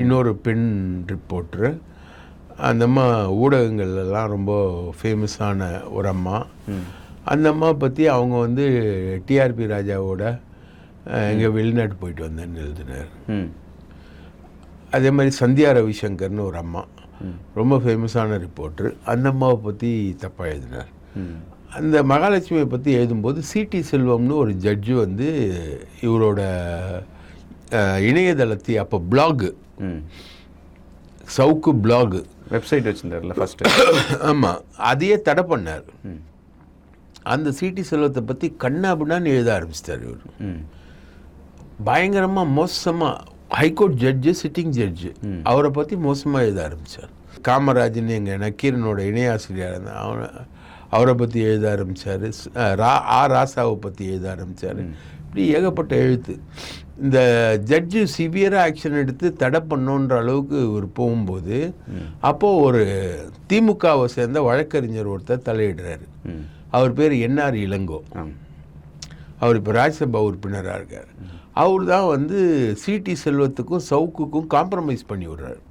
இன்னொரு பெண் ரிப்போர்ட்ரு, அந்த அம்மா ஊடகங்கள்லாம் ரொம்ப ஃபேமஸான ஒரு அம்மா. அந்த அம்மா பற்றி அவங்க வந்து டிஆர்பி ராஜாவோட எங்கே வெளிநாட்டு போயிட்டு வந்தேன்னு எழுதினார். அதே மாதிரி சந்தியா ரவிசங்கர்னு ஒரு அம்மா, ரொம்ப ஃபேமஸான ரிப்போர்ட்ரு. அந்த அம்மாவை பற்றி தப்பாக எழுதினார். அந்த மகாலட்சுமியை பற்றி எழுதும்போது சிடி செல்வம்னு ஒரு ஜட்ஜு வந்து இவரோட இணையதளத்தை, அப்போ பிளாகு, சவுக்கு பிளாகு வெப்சைட் வச்சுருந்தார்ல ஃபஸ்ட்டு, ஆமாம், அதையே தடை பண்ணார். அந்த சிடி செல்வத்தை பற்றி கண்ணாபின்னான்னு எழுத ஆரம்பிச்சிட்டார் இவர். பயங்கரமாக மோசமாக, ஹைகோர்ட் ஜட்ஜு, சிட்டிங் ஜட்ஜு, அவரை பற்றி மோசமாக எழுத ஆரம்பித்தார். காமராஜன் எங்கள் நக்கீரனோட இணையாசிரியர் இருந்தார், அவரை பற்றி எழுத ஆரம்பித்தார். ராசாவை பற்றி எழுத ஆரம்பித்தார். இப்படி ஏகப்பட்ட எழுத்து. இந்த ஜட்ஜு சிவியராக ஆக்ஷன் எடுத்து தடை பண்ணோன்ற அளவுக்கு இவர் போகும்போது, அப்போது ஒரு திமுகவை சேர்ந்த வழக்கறிஞர் ஒருத்தர் தலையிடுறாரு. அவர் பேர் என்ஆர் இளங்கோ. அவர் இப்போ ராஜ்யசபா உறுப்பினராக இருக்கார். அவர் தான் வந்து சிடி செல்வத்துக்கும் சவுக்குக்கும் காம்ப்ரமைஸ் பண்ணி விடுறாரு.